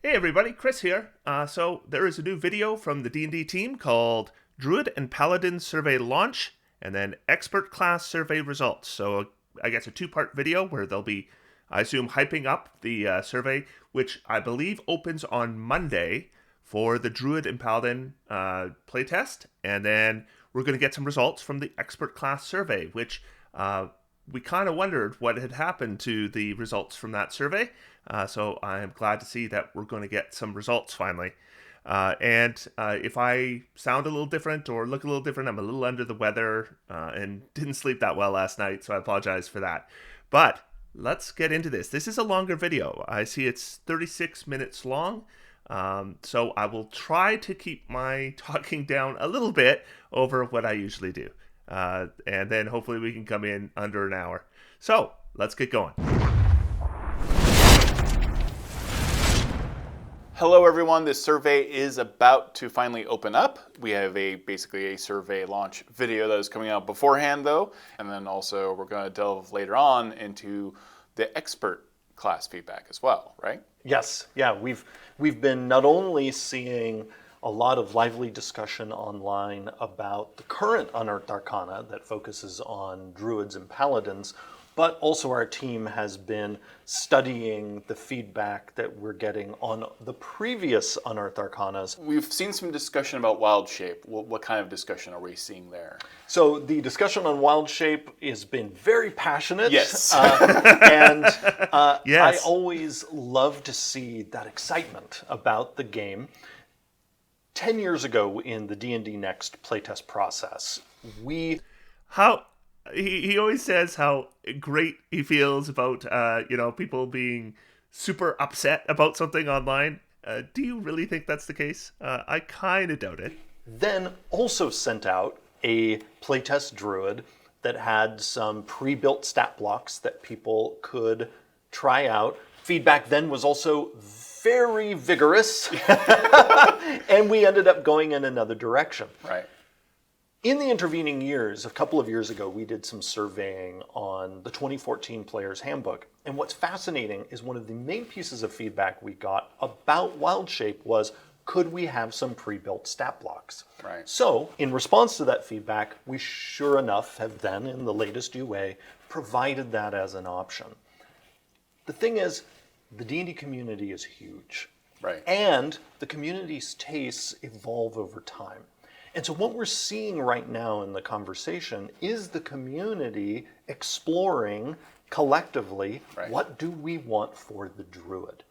Hey everybody, Chris here. So there is a new video from the D&D team called Druid and Paladin Survey Launch, and then Expert Class Survey Results. So I guess a two-part video where they'll be, I assume, hyping up the survey, which I believe opens on Monday for the Druid and Paladin playtest, and then we're going to get some results from the Expert Class Survey, which we kind of wondered what had happened to the results from that survey. So I am glad to see that we're going to get some results finally. And if I sound a little different or look a little different, I'm a little under the weather and didn't sleep that well last night, so I apologize for that. But let's get into this. This is a longer video. I see it's 36 minutes long. So I will try to keep my talking down a little bit over what I usually do. And then hopefully we can come in under an hour. So let's get going. Hello everyone, this survey is about to finally open up. We have basically a survey launch video that is coming out beforehand though, and then also we're going to delve later on into the expert class feedback as well, right? Yes, yeah, we've been not only seeing a lot of lively discussion online about the current Unearthed Arcana that focuses on Druids and Paladins, but also our team has been studying the feedback that we're getting on the previous Unearthed Arcanas. We've seen some discussion about Wild Shape. What kind of discussion are we seeing there? So the discussion on Wild Shape has been very passionate. Yes. Yes. I always love to see that excitement about the game. 10 years ago in the D&D Next playtest process, He always says how great he feels about people being super upset about something online. Do you really think that's the case? I kind of doubt it. Then also sent out a playtest druid that had some pre-built stat blocks that people could try out. Feedback then was also very vigorous, and we ended up going in another direction. Right. In the intervening years, a couple of years ago, we did some surveying on the 2014 Player's Handbook. And what's fascinating is one of the main pieces of feedback we got about Wild Shape was, could we have some pre-built stat blocks? Right. So, in response to that feedback, we sure enough have then, in the latest UA, provided that as an option. The thing is, the D&D community is huge. Right. And the community's tastes evolve over time. And so what we're seeing right now in the conversation is the community exploring collectively, right, what do we want for the druid?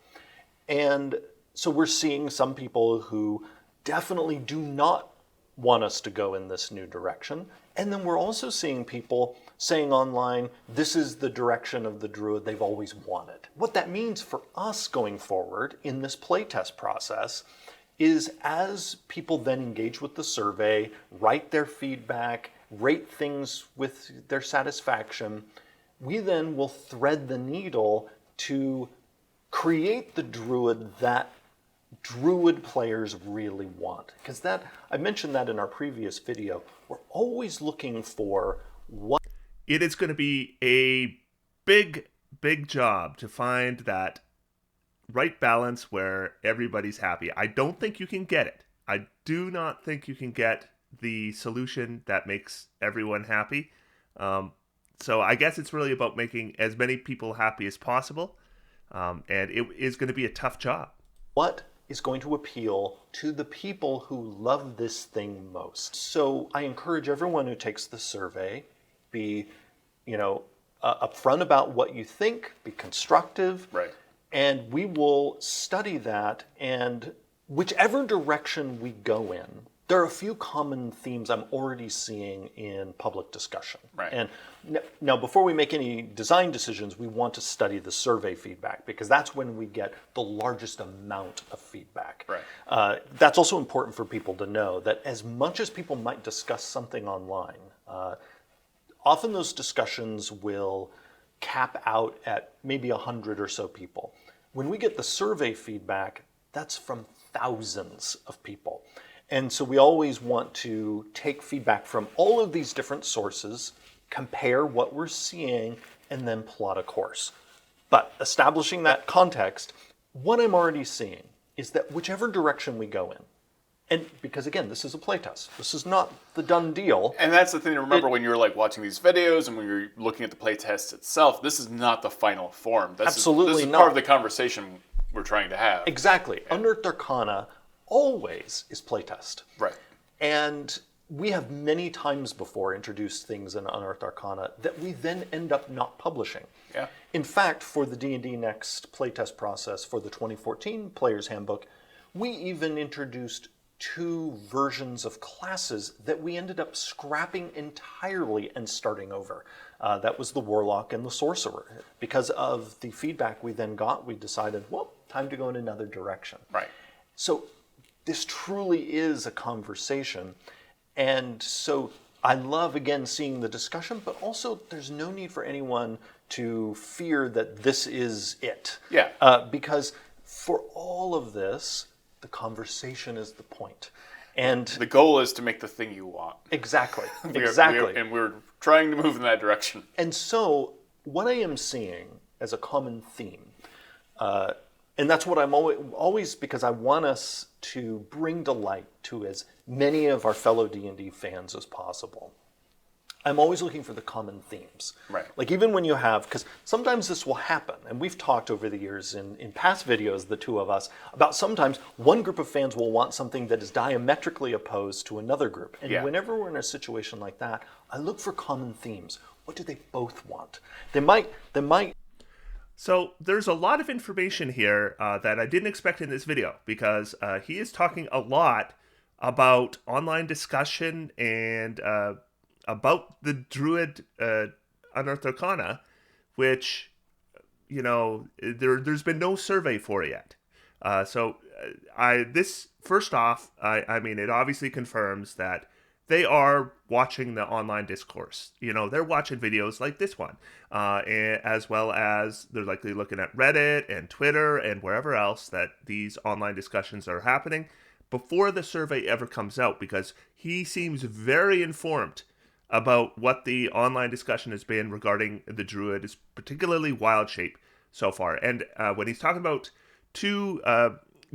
And so we're seeing some people who definitely do not want us to go in this new direction. And then we're also seeing people saying online, this is the direction of the druid they've always wanted. What that means for us going forward in this playtest process is as people then engage with the survey, write their feedback, rate things with their satisfaction, we then will thread the needle to create the druid that druid players really want. Because that, I mentioned that in our previous video, we're always looking for what... It is going to be a big, big job to find that right balance where everybody's happy. I don't think you can get it. I do not think you can get the solution that makes everyone happy. So I guess it's really about making as many people happy as possible. And it is going to be a tough job. What is going to appeal to the people who love this thing most? So I encourage everyone who takes the survey, be, upfront about what you think, be constructive. Right. And we will study that, and whichever direction we go in, there are a few common themes I'm already seeing in public discussion. Right. And now, before we make any design decisions, we want to study the survey feedback, because that's when we get the largest amount of feedback. Right. That's also important for people to know, that as much as people might discuss something online, often those discussions will cap out at maybe 100 or so people. When we get the survey feedback, that's from thousands of people. And so we always want to take feedback from all of these different sources, compare what we're seeing, and then plot a course. But establishing that context, what I'm already seeing is that whichever direction we go in, and because again, this is a playtest. This is not the done deal. And that's the thing to remember when you're like watching these videos and when you're looking at the playtest itself. This is not the final form. Absolutely this is not. part of the conversation we're trying to have. Exactly. Unearthed Arcana always is playtest. Right. And we have many times before introduced things in Unearthed Arcana that we then end up not publishing. Yeah. In fact, for the D&D Next playtest process for the 2014 Player's Handbook, we even introduced 2 versions of classes that we ended up scrapping entirely and starting over. That was the Warlock and the Sorcerer. Because of the feedback we then got, we decided, well, time to go in another direction. Right. So this truly is a conversation. And so I love, again, seeing the discussion, but also there's no need for anyone to fear that this is it. Yeah. Because for all of this, the conversation is the point. And the goal is to make the thing you want. exactly, exactly. And we're trying to move in that direction. And so what I am seeing as a common theme, and that's what I'm always, because I want us to bring delight to as many of our fellow D&D fans as possible. I'm always looking for the common themes. Right. Like even when you have, because sometimes this will happen, and we've talked over the years in past videos, the two of us, about sometimes one group of fans will want something that is diametrically opposed to another group. And whenever we're in a situation like that, I look for common themes. What do they both want? They might. So there's a lot of information here that I didn't expect in this video, because he is talking a lot about online discussion and about the Druid Unearthed Arcana, which, you know, there's been no survey for yet. This first off, I mean, it obviously confirms that they are watching the online discourse. You know, they're watching videos like this one, as well as they're likely looking at Reddit and Twitter and wherever else that these online discussions are happening before the survey ever comes out, because he seems very informed about what the online discussion has been regarding the Druid, particularly Wild Shape so far. And when he's talking about 2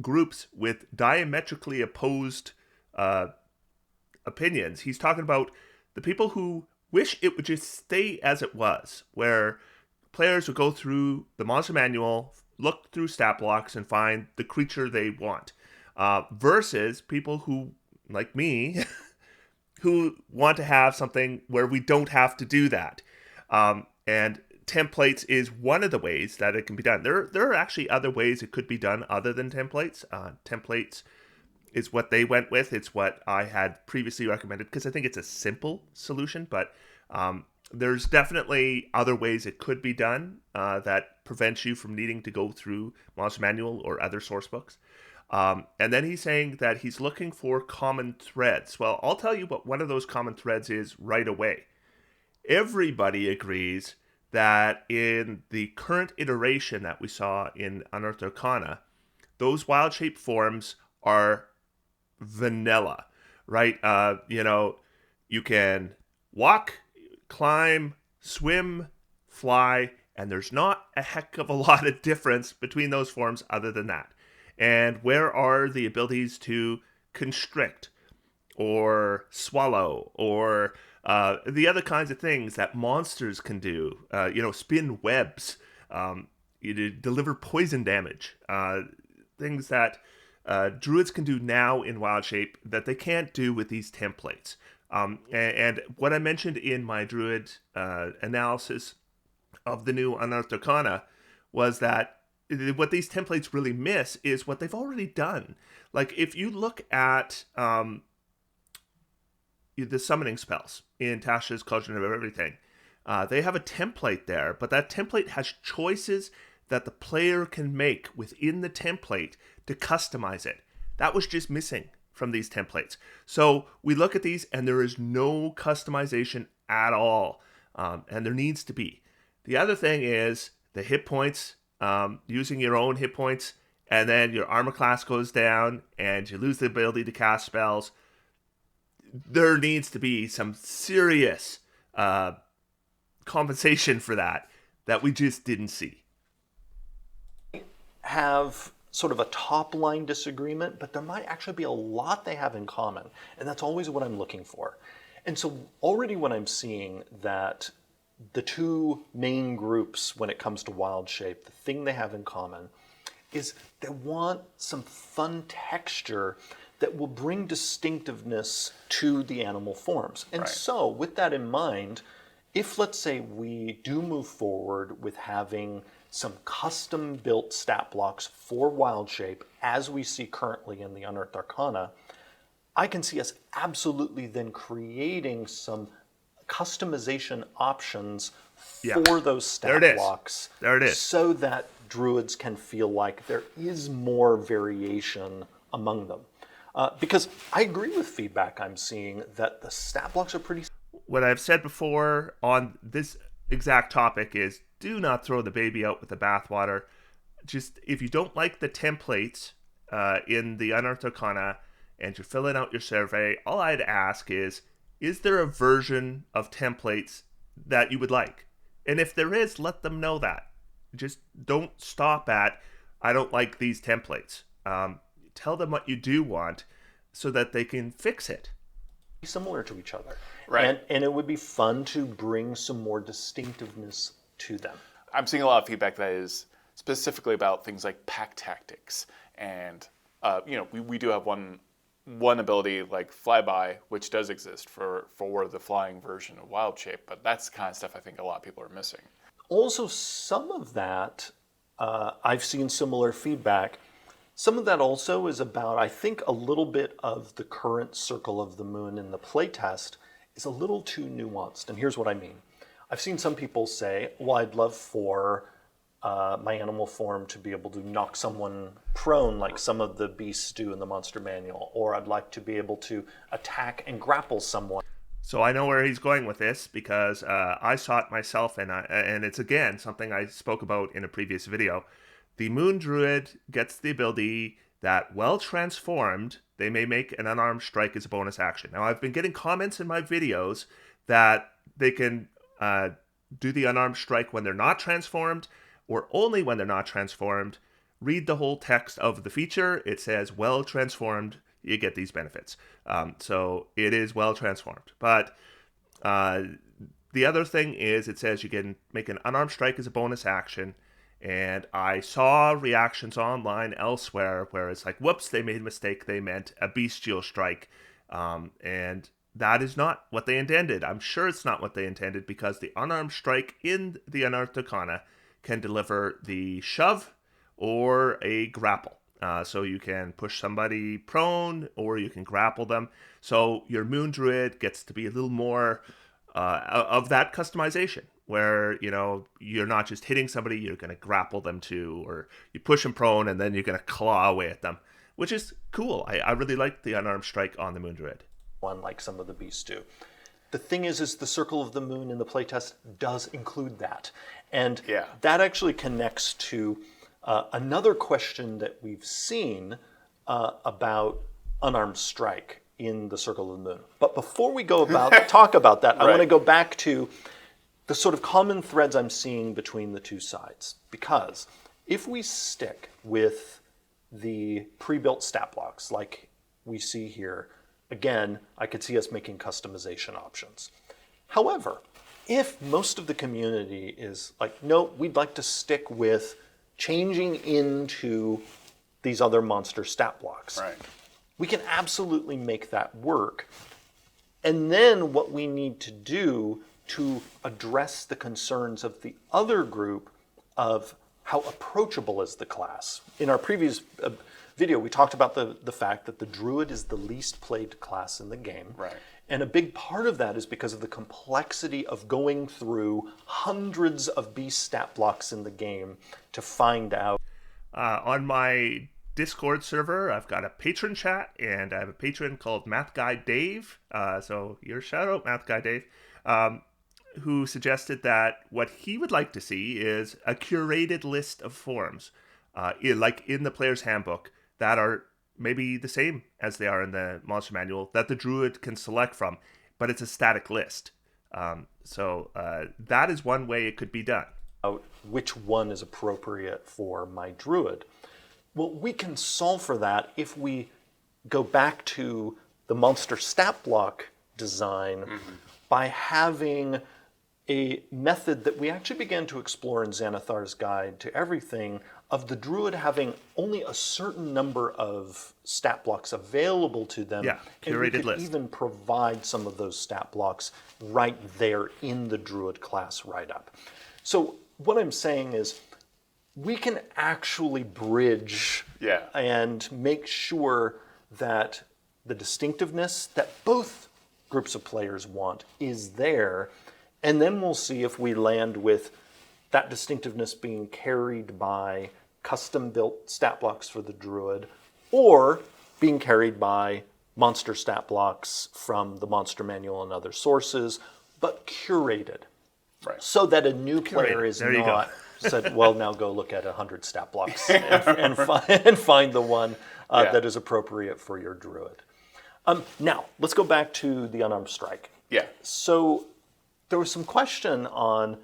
groups with diametrically opposed opinions, he's talking about the people who wish it would just stay as it was, where players would go through the monster manual, look through stat blocks, and find the creature they want, versus people who, like me, who want to have something where we don't have to do that. And templates is one of the ways that it can be done. There are actually other ways it could be done other than templates. Templates is what they went with. It's what I had previously recommended because I think it's a simple solution, but there's definitely other ways it could be done that prevents you from needing to go through Monster Manual or other source books. And then he's saying that he's looking for common threads. Well, I'll tell you what one of those common threads is right away. Everybody agrees that in the current iteration that we saw in Unearthed Arcana, those wild shape forms are vanilla, right? You know, you can walk, climb, swim, fly, and there's not a heck of a lot of difference between those forms other than that. And where are the abilities to constrict or swallow or the other kinds of things that monsters can do? Spin webs, deliver poison damage, things that druids can do now in Wild Shape that they can't do with these templates. And what I mentioned in my druid analysis of the new Unearthed Arcana was that what these templates really miss is what they've already done. Like, if you look at the summoning spells in Tasha's Cauldron of Everything, they have a template there, but that template has choices that the player can make within the template to customize it. That was just missing from these templates. So we look at these and there is no customization at all, and there needs to be. The other thing is the hit points. Using your own hit points, and then your armor class goes down, and you lose the ability to cast spells. There needs to be some serious compensation for that we just didn't see. Have sort of a top line disagreement, but there might actually be a lot they have in common. And that's always what I'm looking for. And so already when I'm seeing that the two main groups when it comes to wild shape, the thing they have in common is they want some fun texture that will bring distinctiveness to the animal forms. And so with that in mind, if let's say we do move forward with having some custom built stat blocks for wild shape as we see currently in the Unearthed Arcana, I can see us absolutely then creating some customization options for those stat blocks. There it is. So that druids can feel like there is more variation among them. Because I agree with feedback I'm seeing that the stat blocks are pretty. What I've said before on this exact topic is do not throw the baby out with the bathwater. Just if you don't like the templates in the Unearthed Arcana and you're filling out your survey, all I'd ask is there a version of templates that you would like? And if there is, let them know that. Just don't stop at, I don't like these templates. Tell them what you do want so that they can fix it. Similar to each other. Right. And it would be fun to bring some more distinctiveness to them. I'm seeing a lot of feedback that is specifically about things like pack tactics. And, we do have one ability like flyby, which does exist for the flying version of wild shape, but that's the kind of stuff I think a lot of people are missing. Also, some of that, I've seen similar feedback. Some of that also is about, I think, a little bit of the current Circle of the Moon in the playtest is a little too nuanced. And here's what I mean. I've seen some people say, well, I'd love for my animal form to be able to knock someone prone like some of the beasts do in the Monster Manual, or I'd like to be able to attack and grapple someone. So I know where he's going with this because I saw it myself, and it's again something I spoke about in a previous video. The Moon Druid gets the ability that, well transformed, they may make an unarmed strike as a bonus action. Now, I've been getting comments in my videos that they can do the unarmed strike when they're not transformed, or only when they're not transformed. Read the whole text of the feature. It says, well transformed, you get these benefits. So it is well transformed. But the other thing is it says you can make an unarmed strike as a bonus action. And I saw reactions online elsewhere where it's like, whoops, they made a mistake. They meant a bestial strike. And that is not what they intended. I'm sure it's not what they intended because the unarmed strike in the Unearthed Arcana can deliver the shove or a grapple. So you can push somebody prone or you can grapple them. So your Moon Druid gets to be a little more of that customization where, you're not just hitting somebody, you're going to grapple them too, or you push them prone and then you're going to claw away at them, which is cool. I really like the unarmed strike on the Moon Druid. One like some of the beasts do. The thing is the Circle of the Moon in the playtest does include that. And that actually connects to another question that we've seen about unarmed strike in the Circle of the Moon. But before we go talk about that, I want to go back to the sort of common threads I'm seeing between the two sides. Because if we stick with the pre-built stat blocks like we see here, again, I could see us making customization options. However, if most of the community is like, no, we'd like to stick with changing into these other monster stat blocks, we can absolutely make that work. And then what we need to do to address the concerns of the other group of how approachable is the class. In our previous video, we talked about the fact that the Druid is the least played class in the game. And a big part of that is because of the complexity of going through hundreds of beast stat blocks in the game to find out. On my Discord server, I've got a patron chat, and I have a patron called Math Guy Dave. So your shout out, Math Guy Dave, who suggested that what he would like to see is a curated list of forms, like in the player's handbook, that are maybe the same as they are in the monster manual that the Druid can select from, but it's a static list. So that is one way it could be done. Which one is appropriate for my Druid. Well, we can solve for that if we go back to the monster stat block design by having a method that we actually began to explore in Xanathar's Guide to Everything of the druid having only a certain number of stat blocks available to them. Yeah, and we curated could list. even provide some of those stat blocks right there in the druid class write-up. So what I'm saying is we can actually bridge and make sure that the distinctiveness that both groups of players want is there, and then we'll see if we land with that distinctiveness being carried by custom-built stat blocks for the druid or being carried by monster stat blocks from the monster manual and other sources, but curated. Right. So that a new player is There you not said, well, now go look at 100 stat blocks and find the one that is appropriate for your druid. Now, let's go back to the unarmed strike. Yeah. So there was some question on,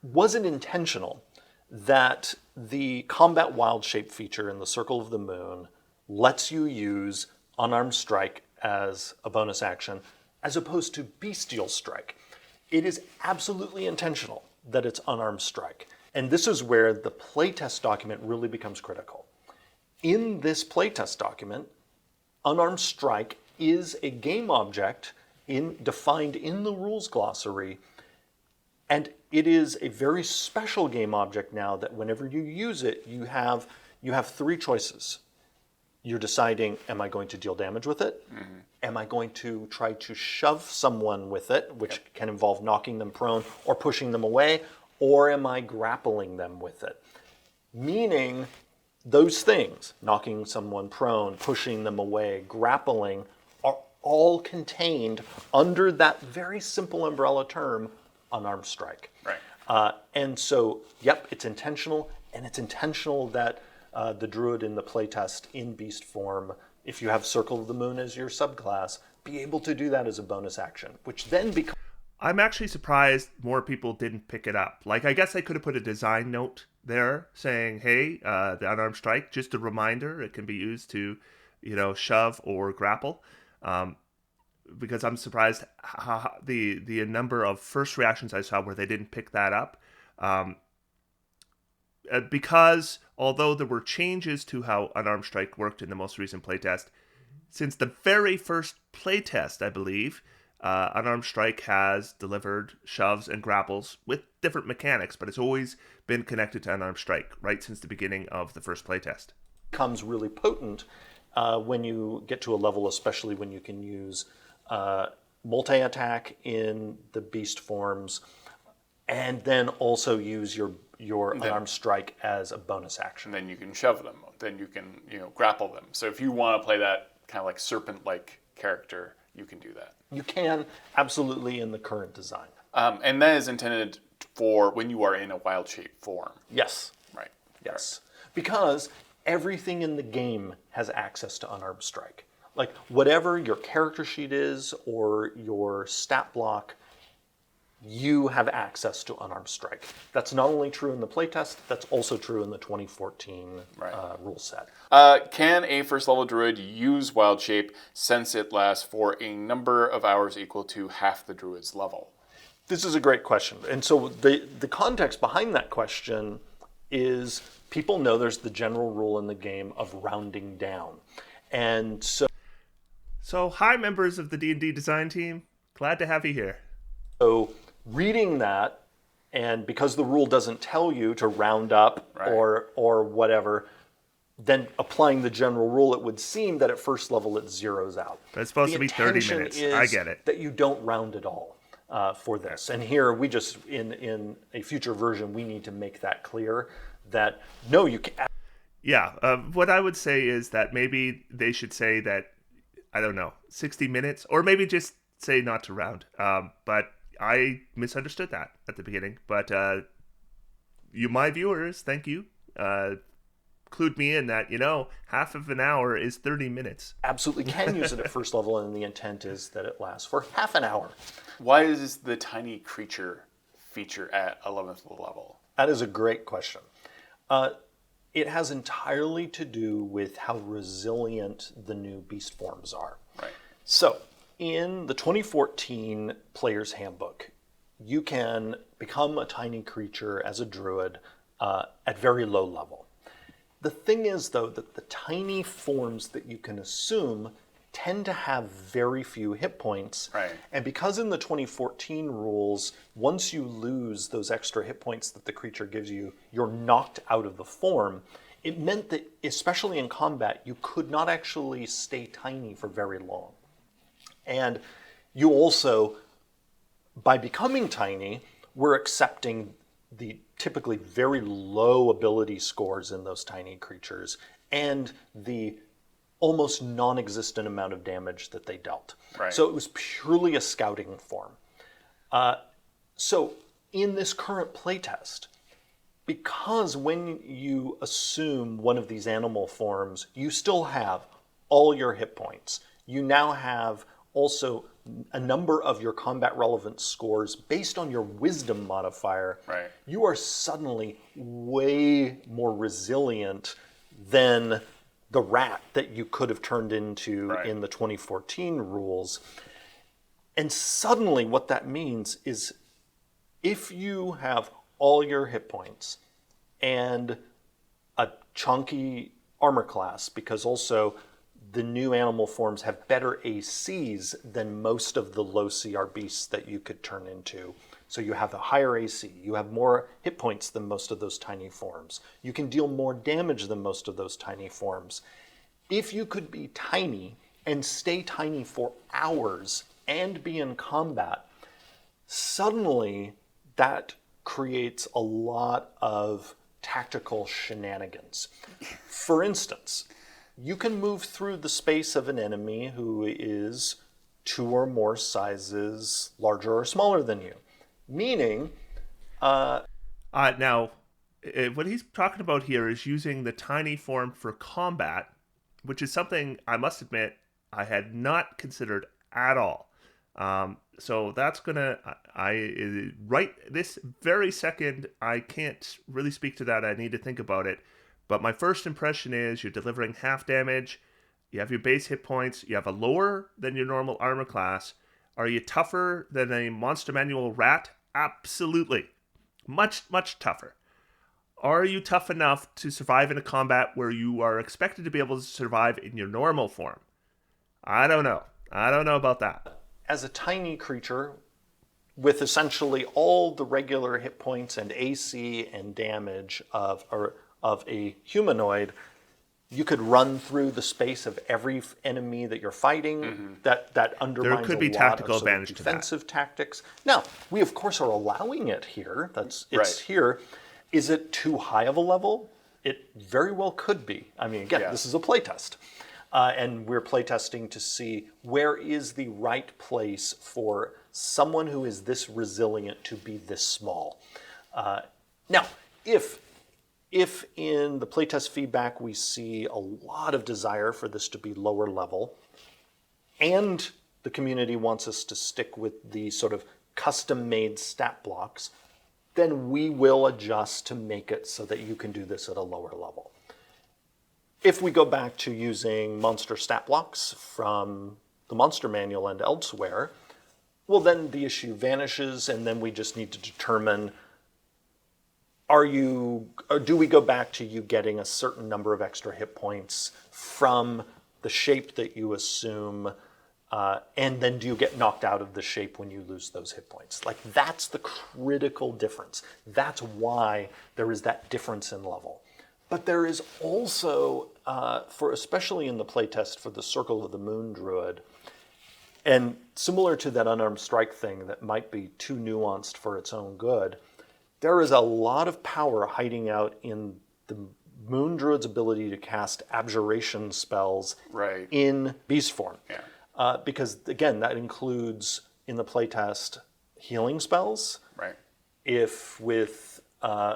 was it intentional that the combat wild shape feature in the Circle of the Moon lets you use unarmed strike as a bonus action as opposed to bestial strike? It is absolutely intentional that it's unarmed strike. And this is where the playtest document really becomes critical. In this playtest document, unarmed strike is a game object defined in the rules glossary, and it is a very special game object now that whenever you use it, you have three choices. You're deciding, am I going to deal damage with it? Am I going to try to shove someone with it, which can involve knocking them prone or pushing them away, or am I grappling them with it? Meaning those things, knocking someone prone, pushing them away, grappling, are all contained under that very simple umbrella term, unarmed strike. Right. And so, yep, it's intentional, and it's intentional that the druid in the playtest in beast form, if you have Circle of the Moon as your subclass, be able to do that as a bonus action, which then becomes... I'm actually surprised more people didn't pick it up. Like, I guess I could have put a design note there saying, hey, the unarmed strike, just a reminder, it can be used to, shove or grapple. Because I'm surprised how the number of first reactions I saw where they didn't pick that up. Because although there were changes to how unarmed strike worked in the most recent playtest, since the very first playtest, I believe, unarmed strike has delivered shoves and grapples with different mechanics, but it's always been connected to unarmed strike right since the beginning of the first playtest. Becomes really potent when you get to a level, especially when you can use multi-attack in the beast forms, and then also use your unarmed strike as a bonus action. And then you can shove them. Then you can grapple them. So if you want to play that kind of like serpent-like character, you can do that. You can, absolutely, in the current design. And that is intended for when you are in a wild shape form. Yes. Right. Yes. Because everything in the game has access to unarmed strike. Like, whatever your character sheet is or your stat block, you have access to unarmed strike. That's not only true in the playtest, that's also true in the 2014 rule set. Can a first level druid use wild shape since it lasts for a number of hours equal to half the druid's level? This is a great question. And so the context behind that question is people know there's the general rule in the game of rounding down. And So hi, members of the D&D design team. Glad to have you here. So reading that, and because the rule doesn't tell you to round up or whatever, then applying the general rule, it would seem that at first level it zeroes out. But it's supposed to be 30 minutes. I get it. That you don't round at all for this. And here we just, in a future version, we need to make that clear that no, you can't. Yeah, what I would say is that maybe they should say that, I don't know, 60 minutes, or maybe just say not to round. But I misunderstood that at the beginning. But my viewers, thank you. Include me in that, half of an hour is 30 minutes. Absolutely can use it at first level, and the intent is that it lasts for half an hour. Why is the tiny creature feature at 11th level? That is a great question. It has entirely to do with how resilient the new beast forms are. Right. So, in the 2014 Player's Handbook, you can become a tiny creature as a druid at very low level. The thing is, though, that the tiny forms that you can assume tend to have very few hit points. Right. And because in the 2014 rules, once you lose those extra hit points that the creature gives you, you're knocked out of the form, it meant that, especially in combat, you could not actually stay tiny for very long. And you also, by becoming tiny, were accepting the typically very low ability scores in those tiny creatures and the almost non-existent amount of damage that they dealt. Right. So it was purely a scouting form. So in this current playtest, because when you assume one of these animal forms, you still have all your hit points. You now have also a number of your combat relevant scores based on your wisdom modifier. Right. You are suddenly way more resilient than the rat that you could have turned into in the 2014 rules. And suddenly what that means is if you have all your hit points and a chunky armor class, because also the new animal forms have better ACs than most of the low CR beasts that you could turn into. So you have a higher AC, you have more hit points than most of those tiny forms. You can deal more damage than most of those tiny forms. If you could be tiny and stay tiny for hours and be in combat, suddenly that creates a lot of tactical shenanigans. For instance, you can move through the space of an enemy who is 2 or more sizes larger or smaller than you. Meaning, Now, what he's talking about here is using the tiny form for combat, which is something I must admit I had not considered at all. So that's gonna, right this very second, I can't really speak to that. I need to think about it. But my first impression is you're delivering half damage, you have your base hit points, you have a lower than your normal armor class. Are you tougher than a Monster Manual rat? Absolutely. Much, much tougher. Are you tough enough to survive in a combat where you are expected to be able to survive in your normal form? I don't know. I don't know about that. as a tiny creature with essentially all the regular hit points and AC and damage of a humanoid, you could run through the space of every enemy that you're fighting. That undermines There could be a lot tactical of sort of advantage to that. defensive tactics. Now, we of course are allowing it here. It's Right. here. Is it too high of a level? It very well could be. I mean, again, Yeah. this is a playtest. And we're playtesting to see where is the right place for someone who is this resilient to be this small. Now, if in the playtest feedback we see a lot of desire for this to be lower level, and the community wants us to stick with the sort of custom-made stat blocks, then we will adjust to make it so that you can do this at a lower level. If we go back to using monster stat blocks from the Monster Manual and elsewhere, well, then the issue vanishes, and then we just need to determine, or do we go back to you getting a certain number of extra hit points from the shape that you assume, and then do you get knocked out of the shape when you lose those hit points? Like, that's the critical difference. That's why there is that difference in level. But there is also, especially in the playtest for the Circle of the Moon Druid, and similar to that unarmed strike thing that might be too nuanced for its own good, there is a lot of power hiding out in the Moon Druid's ability to cast abjuration spells Right. in beast form. Yeah. Because, again, that includes, in the playtest, healing spells. Right. If with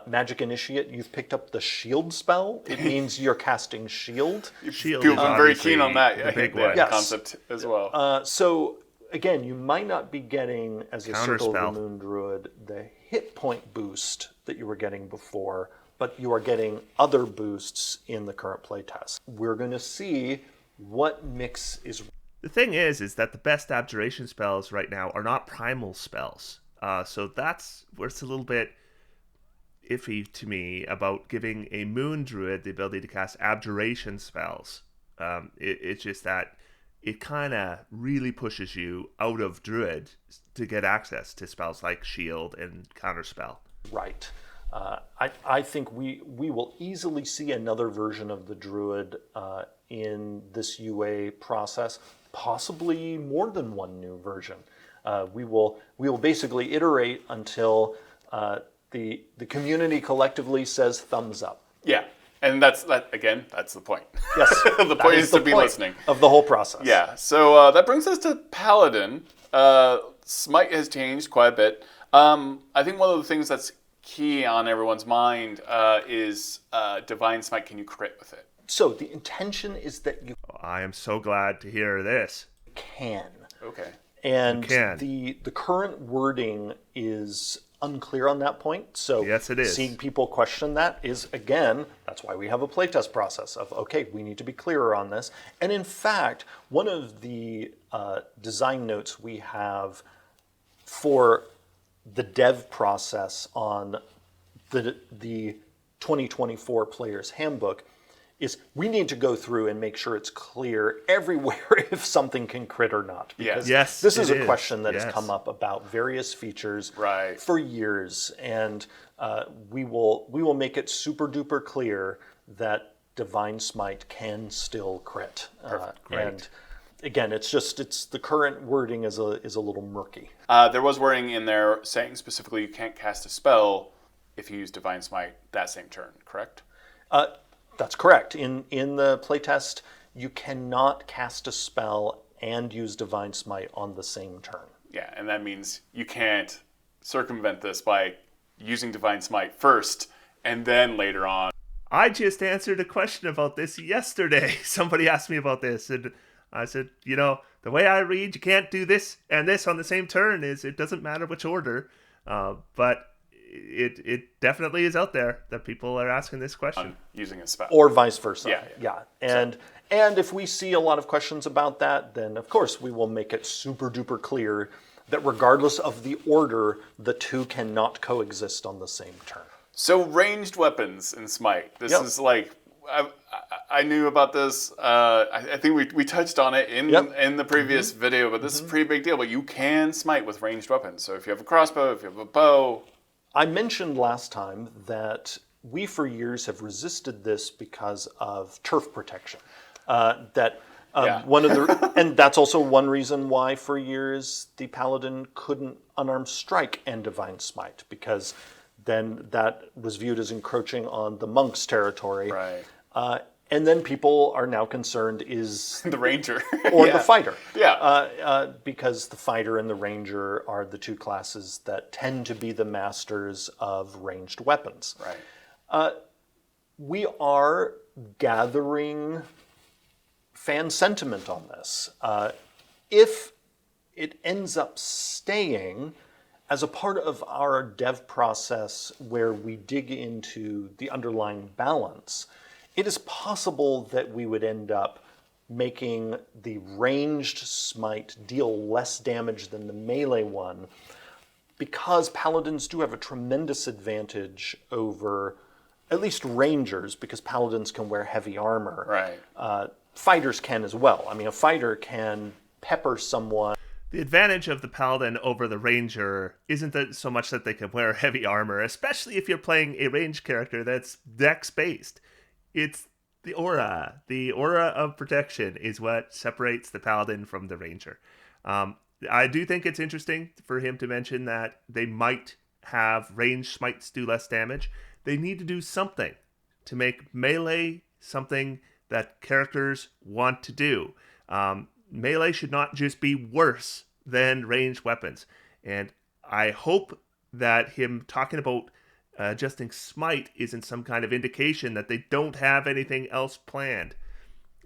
Magic Initiate you've picked up the shield spell, it means you're casting shield. Shield People is are very obviously keen on that. the big that one. Yes. concept as well. So, again, you might not be getting, as a Circle Counterspell. of the Moon Druid, the hit point boost that you were getting before, but you are getting other boosts in the current playtest. We're going to see what mix is. The thing is that the best abjuration spells right now are not primal spells. So that's where it's a little bit iffy to me about giving a moon druid the ability to cast abjuration spells. It's just that it kind of really pushes you out of druid to get access to spells like shield and counterspell. Right. I think we will easily see another version of the druid in this UA process, possibly more than one new version. We will basically iterate until the community collectively says thumbs up. Yeah, and that's the point. Yes, the point is to be listening of the whole process. Yeah, so that brings us to Paladin. Smite has changed quite a bit. I think one of the things that's key on everyone's mind is Divine Smite. Can you crit with it? So the intention is that you I am so glad to hear this. can. Okay. And You can. the current wording is unclear on that point. So Yes, it is. seeing people question that is, again, that's why we have a playtest process of, okay, we need to be clearer on this. And in fact, one of the design notes we have for the dev process on the 2024 Player's Handbook is we need to go through and make sure it's clear everywhere if something can crit or not. Because Yes, this is it a is. question that has Yes. come up about various features Right. for years, and we will make it super duper clear that Divine Smite can still crit. Great. And again, it's the current wording is a little murky. There was wording in there saying specifically you can't cast a spell if you use Divine Smite that same turn, correct? That's correct. In the playtest, you cannot cast a spell and use Divine Smite on the same turn. Yeah, and that means you can't circumvent this by using Divine Smite first and then later on. I just answered a question about this yesterday. Somebody asked me about this, and I said, the way I read, you can't do this and this on the same turn. It doesn't matter which order, but it definitely is out there that people are asking this question. Using a spell. Or vice versa. Yeah. And if we see a lot of questions about that, then of course we will make it super duper clear that regardless of the order, the two cannot coexist on the same turn. So ranged weapons in Smite. This Yep. is like I knew about this. I think we touched on it in the previous video, but this is a pretty big deal. But you can smite with ranged weapons. So if you have a crossbow, if you have a bow. I mentioned last time that we for years have resisted this because of turf protection. One of the and that's also one reason why for years the paladin couldn't unarmed strike and divine smite, because then that was viewed as encroaching on the monk's territory. Right. And then people are now concerned is The ranger. or the fighter. Yeah. Because the fighter and the ranger are the two classes that tend to be the masters of ranged weapons. Right. We are gathering fan sentiment on this. If it ends up staying as a part of our dev process where we dig into the underlying balance, it is possible that we would end up making the ranged smite deal less damage than the melee one, because paladins do have a tremendous advantage over at least rangers, because paladins can wear heavy armor. Right. Fighters can as well. I mean, a fighter can pepper someone. The advantage of the paladin over the ranger isn't that so much that they can wear heavy armor, especially if you're playing a ranged character that's dex based. It's the aura. The aura of protection is what separates the paladin from the ranger. I do think it's interesting for him to mention that they might have ranged smites do less damage. They need to do something to make melee something that characters want to do. Melee should not just be worse than ranged weapons. And I hope that him talking about adjusting smite isn't some kind of indication that they don't have anything else planned.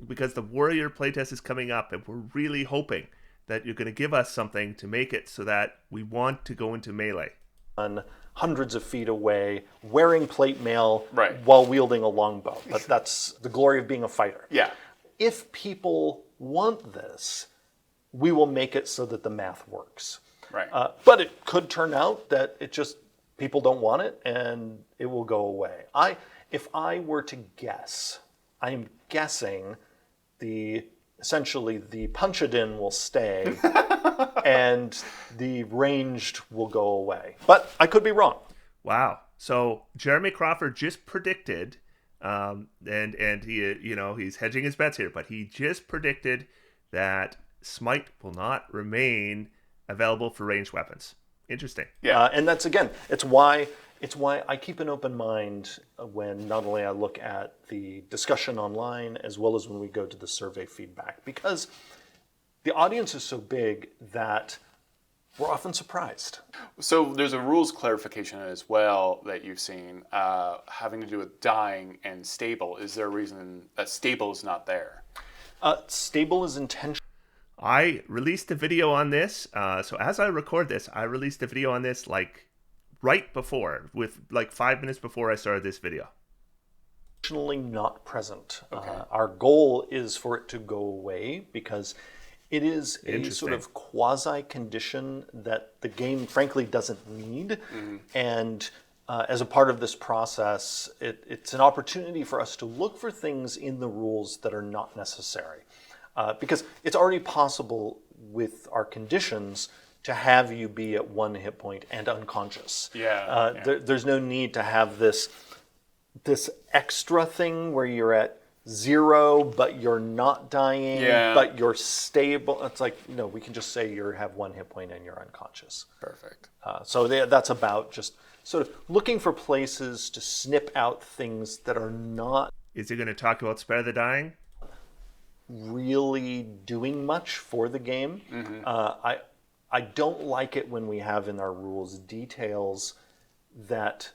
Because the warrior playtest is coming up, and we're really hoping that you're going to give us something to make it so that we want to go into melee. on hundreds of feet away, wearing plate mail Right. while wielding a longbow. But that's the glory of being a fighter. Yeah. If people want this, we will make it so that the math works. Right. But it could turn out that it just people don't want it and it will go away. If I were to guess, I am guessing essentially the punch-it-in will stay and the ranged will go away. But I could be wrong. Wow. So Jeremy Crawford just predicted, and he, he's hedging his bets here, but he just predicted that smite will not remain available for ranged weapons. Interesting. Yeah. And that's, again, it's why I keep an open mind when not only I look at the discussion online as well as when we go to the survey feedback, because the audience is so big that we're often surprised. So there's a rules clarification as well that you've seen having to do with dying and stable. Is there a reason that stable is not there? Stable is intentional. I released a video on this. So as I record this, I released a video on this right before, with 5 minutes before I started this video. Not present. Okay. Our goal is for it to go away because it is a Interesting. sort of quasi-condition that the game frankly doesn't need. And as a part of this process, it's an opportunity for us to look for things in the rules that are not necessary. Because it's already possible with our conditions to have you be at 1 hit point and unconscious. Yeah. There's no need to have this extra thing where you're at 0, but you're not dying, but you're stable. It's like, no, we can just say you have 1 hit point and you're unconscious. Perfect. So that's about just sort of looking for places to snip out things that are not Is he going to talk about Spare the Dying? really doing much for the game. I don't like it when we have in our rules details that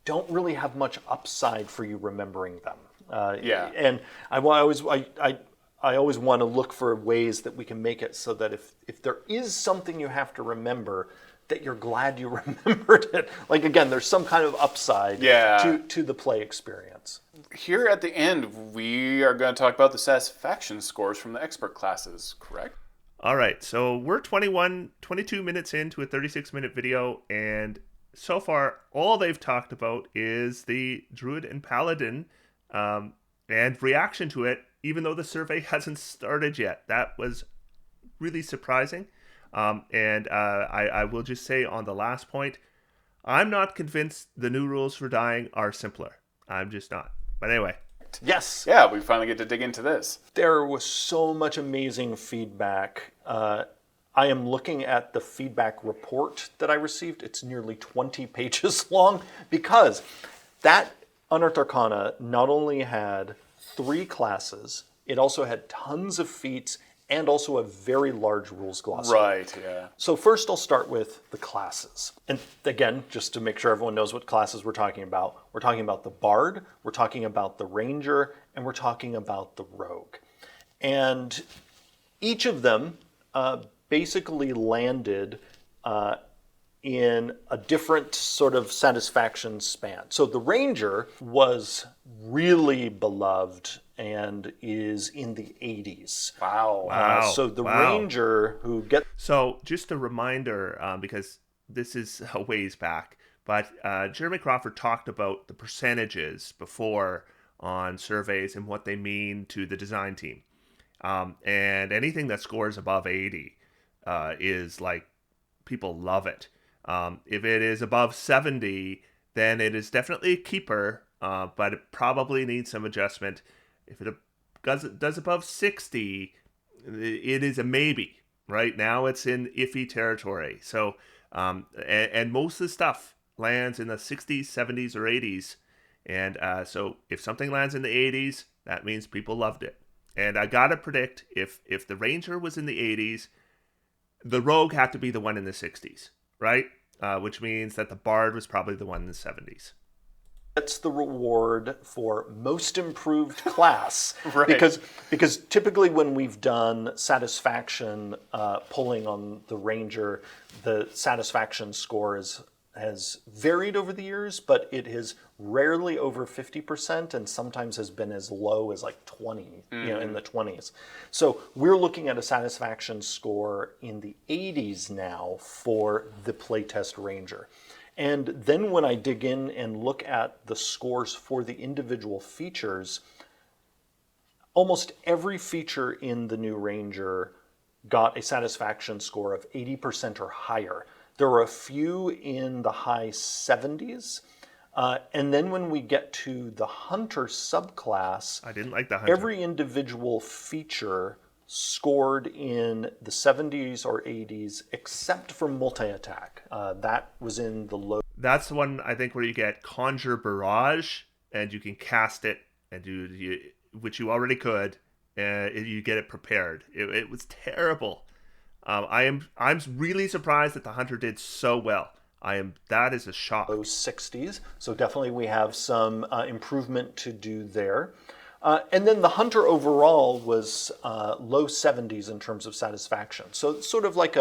don't really have much upside for you remembering them. And I always want to look for ways that we can make it so that if there is something you have to remember, that you're glad you remembered it. Like, again, there's some kind of upside to the play experience. Here at the end, we are going to talk about the satisfaction scores from the expert classes, correct? All right, so we're 22 minutes into a 36-minute video, and so far, all they've talked about is the Druid and Paladin and reaction to it, even though the survey hasn't started yet. That was really surprising. And I will just say on the last point, I'm not convinced the new rules for dying are simpler. I'm just not. But anyway. Yes. Yeah, we finally get to dig into this. There was so much amazing feedback. I am looking at the feedback report that I received. It's nearly 20 pages long because that Unearthed Arcana not only had 3 classes, it also had tons of feats and also a very large rules glossary. Right, yeah. So first I'll start with the classes. And again, just to make sure everyone knows what classes we're talking about the Bard, we're talking about the Ranger, and we're talking about the Rogue. And each of them basically landed in a different sort of satisfaction span. So the Ranger was really beloved and is in the 80s. Wow. So the Ranger who gets... So just a reminder, because this is a ways back, but Jeremy Crawford talked about the percentages before on surveys and what they mean to the design team. And anything that scores above 80 is like, people love it. If it is above 70, then it is definitely a keeper, but it probably needs some adjustment. If it does above 60, it is a maybe. Right now it's in iffy territory. So, and most of the stuff lands in the 60s, 70s, or 80s. And so if something lands in the 80s, that means people loved it. And I gotta predict, if the Ranger was in the 80s, the Rogue had to be the one in the 60s, right? Which means that the Bard was probably the one in the 70s. Gets the reward for most improved class. Right. Because typically when we've done satisfaction pulling on the Ranger, the satisfaction score is has varied over the years, but it is rarely over 50% and sometimes has been as low as like 20, in the 20s. So we're looking at a satisfaction score in the 80s now for the playtest Ranger. And then when I dig in and look at the scores for the individual features, almost every feature in the new Ranger got a satisfaction score of 80% or higher. There were a few in the high 70s. And then when we get to the Hunter subclass, I didn't like the Hunter. every individual feature scored in the 70s or 80s, except for multi-attack. That was in the low. That's the one, I think, where you get Conjure Barrage, and you can cast it, and which you already could, and you get it prepared. It was terrible. I'm really surprised that the Hunter did so well. That is a shock. Low 60s, so definitely we have some improvement to do there. And then the Hunter overall was low 70s in terms of satisfaction. So it's sort of like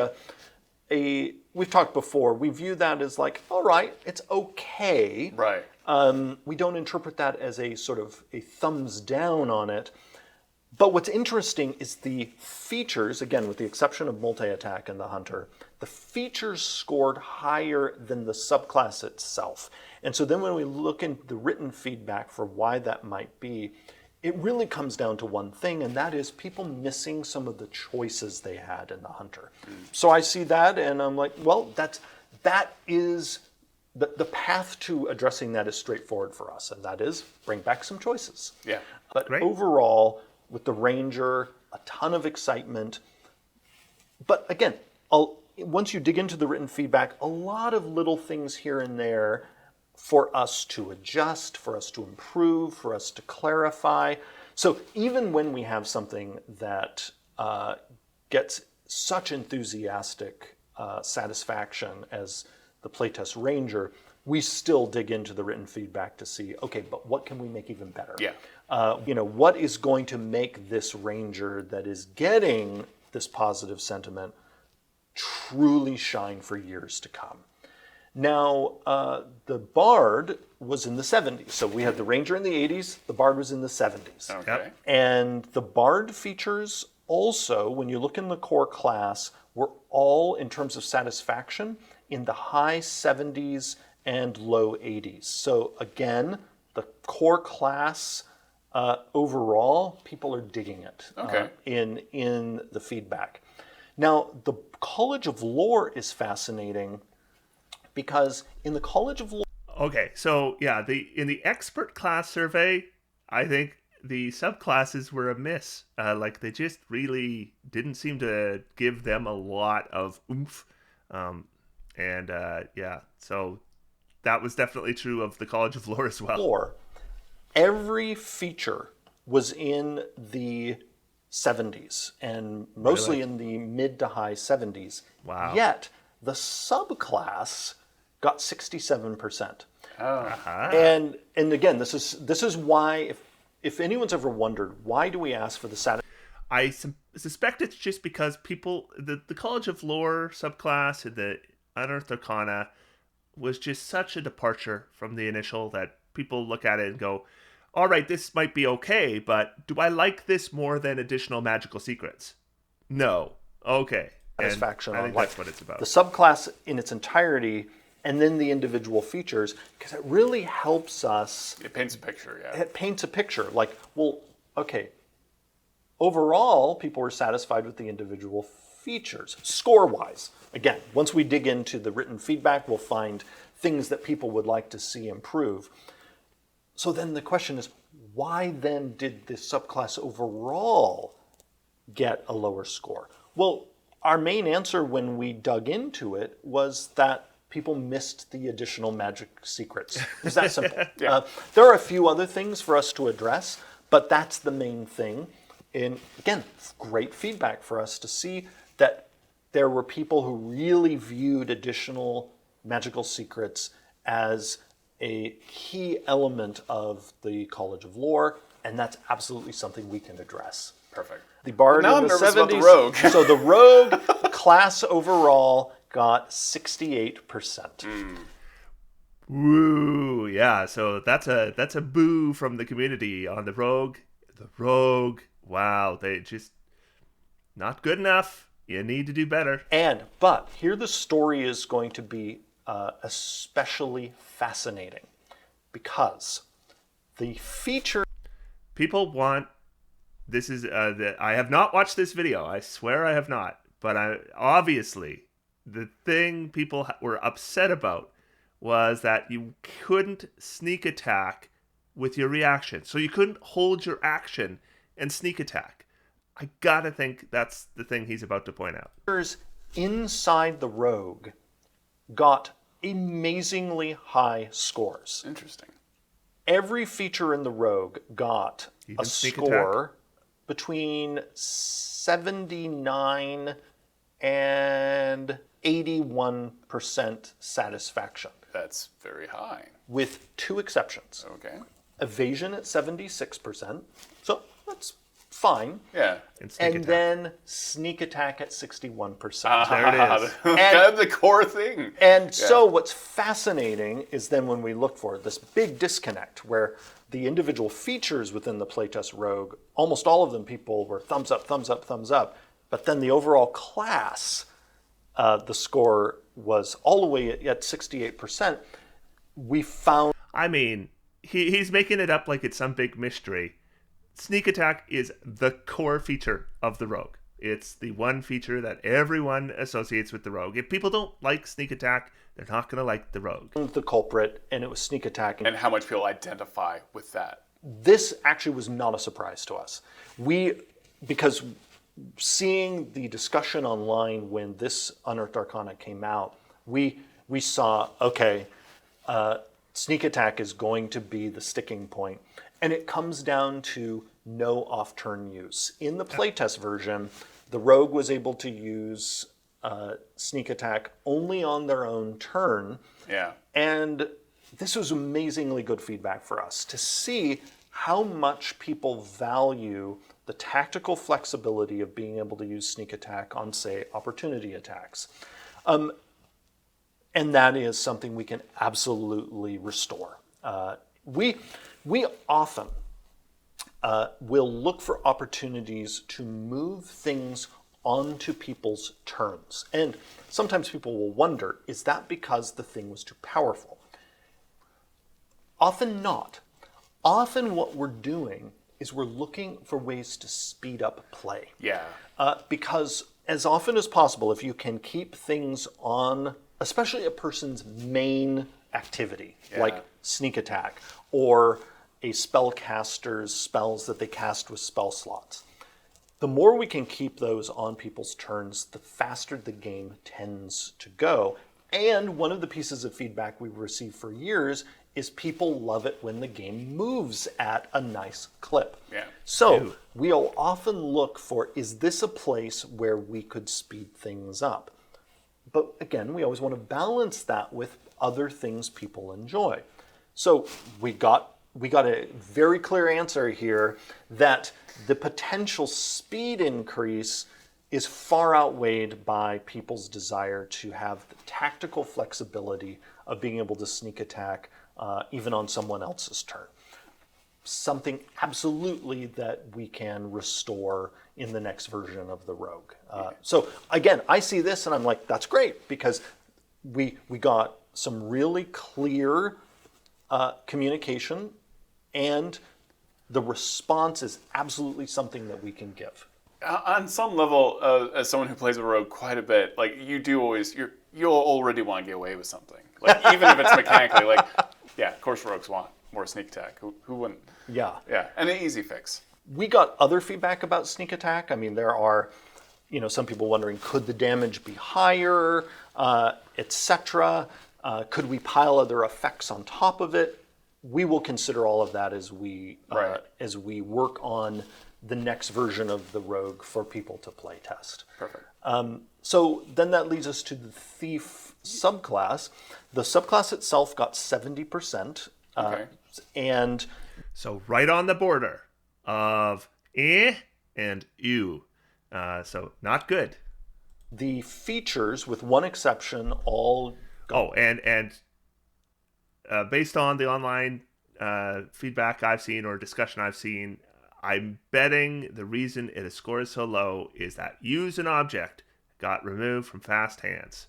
we've talked before, we view that as like, all right, it's okay. Right. We don't interpret that as a sort of a thumbs down on it. But what's interesting is the features, again, with the exception of multi-attack and the Hunter, the features scored higher than the subclass itself. And so then when we look into the written feedback for why that might be, it really comes down to one thing, and that is people missing some of the choices they had in the Hunter. So I see that, and I'm like, well, that is the path to addressing that is straightforward for us, and that is bring back some choices. Yeah. But Great. overall, with the Ranger, a ton of excitement. But again, once you dig into the written feedback, a lot of little things here and there for us to adjust, for us to improve, for us to clarify. So even when we have something that gets such enthusiastic satisfaction as the playtest Ranger, we still dig into the written feedback to see, okay, but what can we make even better? Yeah. What is going to make this Ranger that is getting this positive sentiment truly shine for years to come? Now, the Bard was in the 70s. So we had the Ranger in the 80s, the Bard was in the 70s. Okay. Yep. And the Bard features also, when you look in the core class, were all, in terms of satisfaction, in the high 70s and low 80s. So again, the core class overall, people are digging it in the feedback. Now, the College of Lore is fascinating because in the College of Lore... Okay, so yeah, in the expert class survey, I think the subclasses were a miss. They just really didn't seem to give them a lot of oomph. So that was definitely true of the College of Lore as well. Every feature was in the 70s and mostly in the mid to high 70s. Wow. Yet the subclass got 67%. Uh-huh. And again, this is why if anyone's ever wondered why do we ask for the satisfaction, I suspect it's just because people the College of Lore subclass and the Unearthed Arcana was just such a departure from the initial that people look at it and go, all right, this might be okay, but do I like this more than additional magical secrets? No. Okay. satisfaction and I on think that's what it's about. the subclass in its entirety and then the individual features, because it really helps us. It paints a picture, yeah. It paints a picture. Like, well, okay, overall, people were satisfied with the individual features, score-wise. Again, once we dig into the written feedback, we'll find things that people would like to see improve. So then the question is, why then did this subclass overall get a lower score? Well, our main answer when we dug into it was that people missed the additional magic secrets. It's that simple. Yeah. There are a few other things for us to address, but that's the main thing. And again, great feedback for us to see that there were people who really viewed additional magical secrets as a key element of the College of Lore, and that's absolutely something we can address. Perfect. The Bard Now in I'm the nervous 70s. about the Rogue. So the Rogue class overall got 68%. Woo, yeah. So that's a boo from the community on the rogue. The rogue, wow, they just not good enough. You need to do better. But here the story is going to be especially fascinating because the feature. People want this is I have not watched this video. I swear I have not. But obviously the thing people were upset about was that you couldn't sneak attack with your reaction. So you couldn't hold your action and sneak attack. I gotta think that's the thing he's about to point out. Inside the rogue got amazingly high scores. Interesting. Every feature in the rogue got Even a sneak score between 79 and 81% satisfaction, That's very high. with two exceptions. Okay. Evasion at 76%, so that's fine. Yeah. And sneak And attack. then sneak attack at 61%. There it is. Kind of the core thing. And so what's fascinating is then when we look for this big disconnect where the individual features within the playtest rogue, almost all of them people were thumbs up, thumbs up, thumbs up. But then the overall class, the score was all the way at 68%. We found I mean, he's making it up like it's some big mystery. Sneak attack is the core feature of the rogue. It's the one feature that everyone associates with the rogue. If people don't like sneak attack, they're not going to like the rogue. the culprit, and it was sneak attack. And how much people identify with that. This actually was not a surprise to us. Because seeing the discussion online when this Unearthed Arcana came out, we saw, okay, sneak attack is going to be the sticking point. And it comes down to no off-turn use. In the playtest version, the rogue was able to use sneak attack only on their own turn. Yeah. And this was amazingly good feedback for us to see how much people value the tactical flexibility of being able to use sneak attack on, say, opportunity attacks. And that is something we can absolutely restore. We often will look for opportunities to move things onto people's turns. And sometimes people will wonder, is that because the thing was too powerful? Often not. Often what we're doing is we're looking for ways to speed up play. Yeah. Because as often as possible, if you can keep things on, especially a person's main activity, like sneak attack, or a spellcaster's spells that they cast with spell slots, the more we can keep those on people's turns, the faster the game tends to go. And one of the pieces of feedback we've received for years is people love it when the game moves at a nice clip. Yeah. So we'll often look for, is this a place where we could speed things up? But again, we always want to balance that with other things people enjoy. So we got a very clear answer here that the potential speed increase is far outweighed by people's desire to have the tactical flexibility of being able to sneak attack even on someone else's turn. Something absolutely that we can restore in the next version of the Rogue. So again, I see this and I'm like, that's great, because we got some really clear communication, and the response is absolutely something that we can give. On some level, as someone who plays a rogue quite a bit, like you do always, you'll already want to get away with something. Like even if it's mechanically, like yeah, of course rogues want more sneak attack. Who wouldn't? Yeah. Yeah, and an easy fix. We got other feedback about sneak attack. I mean, there are, some people wondering, could the damage be higher, etc. Could we pile other effects on top of it? We will consider all of that as we work on the next version of the Rogue for people to play test. Perfect. So then that leads us to the Thief subclass. The subclass itself got 70%. Okay. And So right on the border of and ew. So not good. the features, with one exception, all Oh, and based on the online feedback I've seen or discussion I've seen, I'm betting the reason it is scored so low is that use an object got removed from fast hands.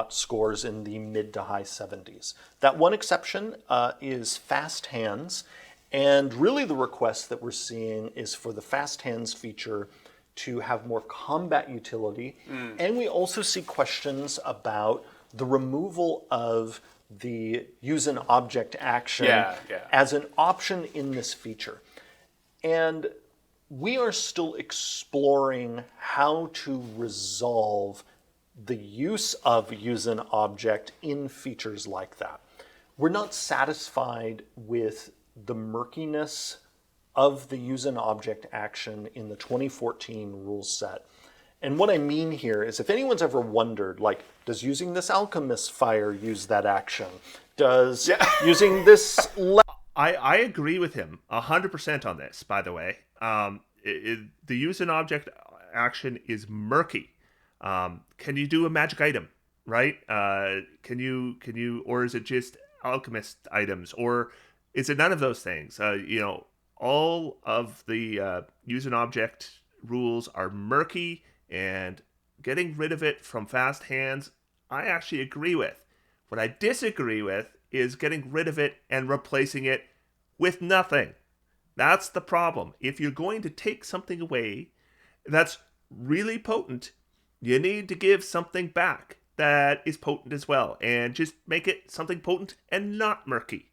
Scores in the mid to high 70s. That one exception is fast hands, and really the request that we're seeing is for the fast hands feature to have more combat utility, and we also see questions about the removal of the use an object action as an option in this feature. And we are still exploring how to resolve the use of use an object in features like that. We're not satisfied with the murkiness of the use an object action in the 2014 rules set. And what I mean here is if anyone's ever wondered, like, does using this alchemist fire use that action? Does using this... I agree with him 100% on this, by the way. The use an object action is murky. Can you do a magic item, right? Can you, or is it just alchemist items, or is it none of those things? All of the use an object rules are murky, and getting rid of it from fast hands, I actually agree with. What I disagree with is getting rid of it and replacing it with nothing. That's the problem. If you're going to take something away that's really potent, you need to give something back that is potent as well, and just make it something potent and not murky.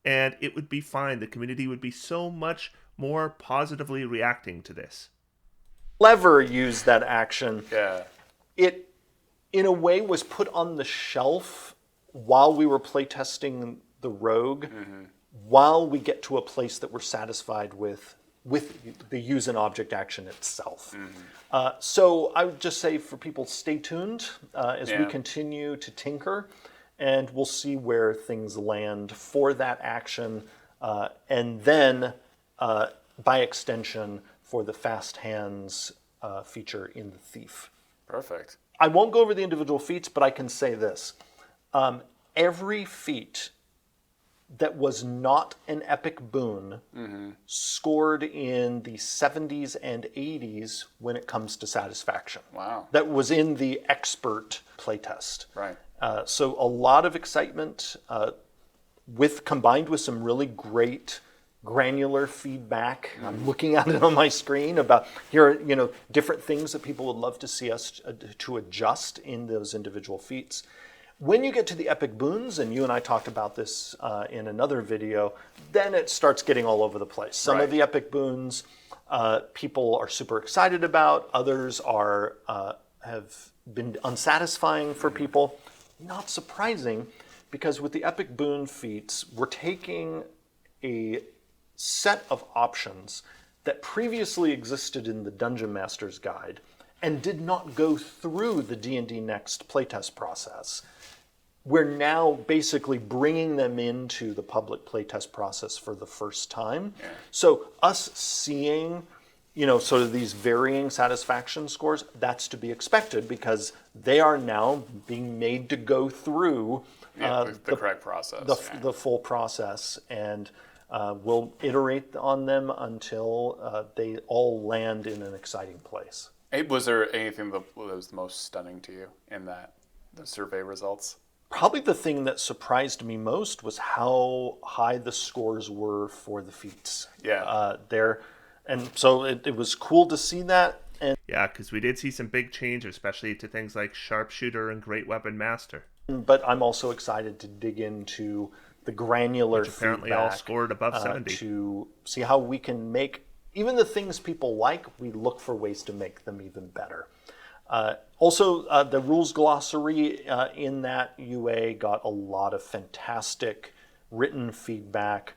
And it would be fine. The community would be so much more positively reacting to this. Clever use that action. It, in a way, was put on the shelf while we were playtesting the rogue, while we get to a place that we're satisfied with the use an object action itself. So I would just say for people, stay tuned as we continue to tinker, and we'll see where things land for that action, and then by extension for the fast hands feature in the Thief. Perfect. I won't go over the individual feats, but I can say this. Every feat that was not an epic boon scored in the 70s and 80s when it comes to satisfaction. Wow. That was in the expert playtest. Right. So a lot of excitement combined with some really great granular feedback. I'm looking at it on my screen about here are, different things that people would love to see us to adjust in those individual feats. When you get to the epic boons, and you and I talked about this in another video, then it starts getting all over the place. Some of the epic boons people are super excited about. Others have been unsatisfying for people. Not surprising, because with the epic boon feats, we're taking a set of options that previously existed in the Dungeon Master's Guide and did not go through the D&D Next playtest process. We're now basically bringing them into the public playtest process for the first time. So us seeing, sort of these varying satisfaction scores, that's to be expected because they are now being made to go through the correct process. The full process, and we'll iterate on them until they all land in an exciting place. Was there anything that was the most stunning to you in the survey results? Probably the thing that surprised me most was how high the scores were for the feats. And so it was cool to see that. And because we did see some big changes, especially to things like Sharpshooter and Great Weapon Master. But I'm also excited to dig into the granular which apparently feedback, all scored above 70. To see how we can make even the things people like, we look for ways to make them even better. Also, the rules glossary in that UA got a lot of fantastic written feedback.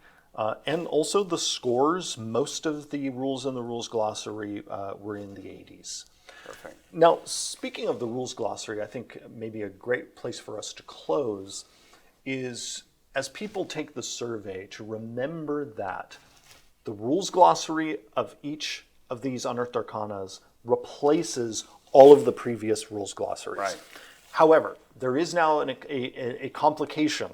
And also the scores, most of the rules in the rules glossary were in the 80s. Perfect. Now, speaking of the rules glossary, I think maybe a great place for us to close is as people take the survey to remember that the rules glossary of each of these Unearthed Arcanas replaces all of the previous rules glossaries. Right. However, there is now a complication.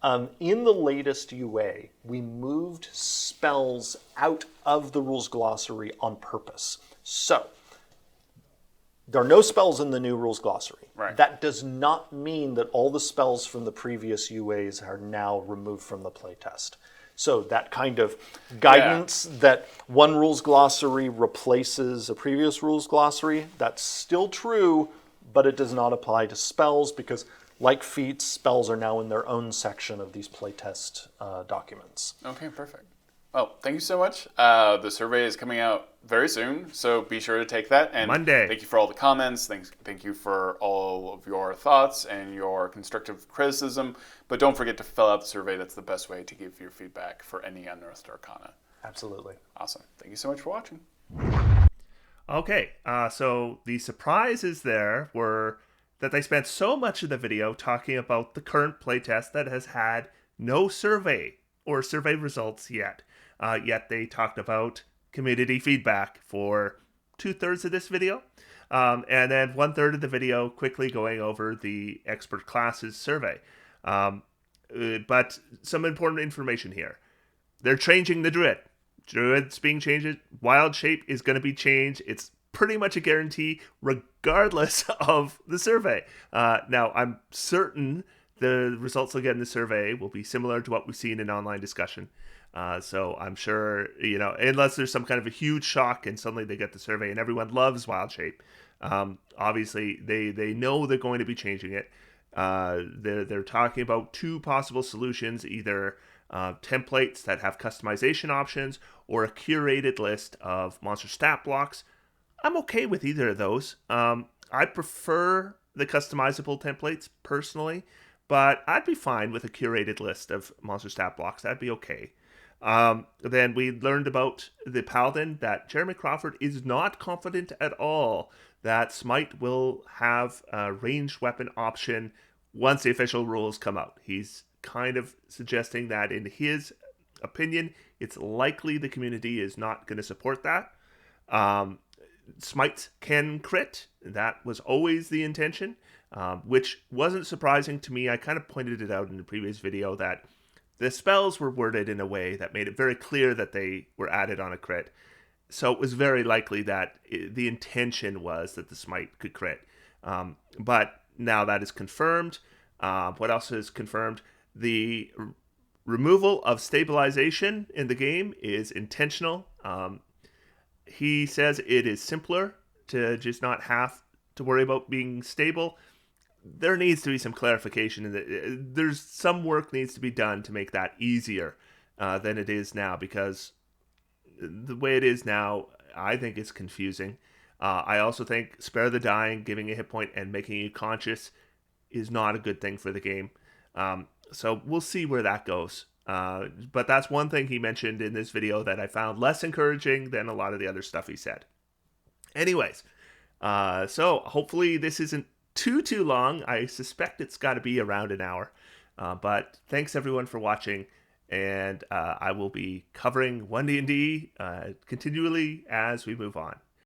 In the latest UA, we moved spells out of the rules glossary on purpose. So, there are no spells in the new rules glossary. Right. That does not mean that all the spells from the previous UAs are now removed from the playtest. So that kind of guidance that one rules glossary replaces a previous rules glossary, that's still true, but it does not apply to spells because, like Feats, spells are now in their own section of these playtest documents. Okay, perfect. Well, thank you so much. The survey is coming out very soon, so be sure to take that. And Monday. Thank you for all the comments. Thank you for all of your thoughts and your constructive criticism. But don't forget to fill out the survey. That's the best way to give your feedback for any Unearthed Arcana. Absolutely. Awesome. Thank you so much for watching. Okay, so the surprises there were that they spent so much of the video talking about the current playtest that has had no survey or survey results yet. Yet they talked about community feedback for 2/3 of this video. And then 1/3 of the video quickly going over the expert classes survey. But some important information here. They're changing the Druid. Druid's being changed. Wild shape is going to be changed. It's pretty much a guarantee regardless of the survey. Now, I'm certain the results they'll get in the survey will be similar to what we've seen in online discussion. So I'm sure, unless there's some kind of a huge shock and suddenly they get the survey and everyone loves wild shape. Obviously, they know they're going to be changing it. They're talking about two possible solutions, either templates that have customization options or a curated list of monster stat blocks. I'm okay with either of those. I prefer the customizable templates personally, but I'd be fine with a curated list of monster stat blocks. That'd be okay. Then we learned about the Paladin that Jeremy Crawford is not confident at all that Smite will have a ranged weapon option once the official rules come out. He's kind of suggesting that in his opinion, it's likely the community is not going to support that. Smites can crit. That was always the intention, which wasn't surprising to me. I kind of pointed it out in the previous video that the spells were worded in a way that made it very clear that they were added on a crit. So it was very likely that the intention was that the smite could crit. But now that is confirmed. What else is confirmed? The removal of stabilization in the game is intentional. He says it is simpler to just not have to worry about being stable. There needs to be some clarification. There's some work needs to be done to make that easier than it is now, because the way it is now, I think it's confusing. I also think spare the dying, giving a hit point and making you conscious is not a good thing for the game. So we'll see where that goes. But that's one thing he mentioned in this video that I found less encouraging than a lot of the other stuff he said. Anyways, so hopefully this isn't too long. I suspect it's got to be around an hour. But thanks everyone for watching, and I will be covering 1D&D continually as we move on.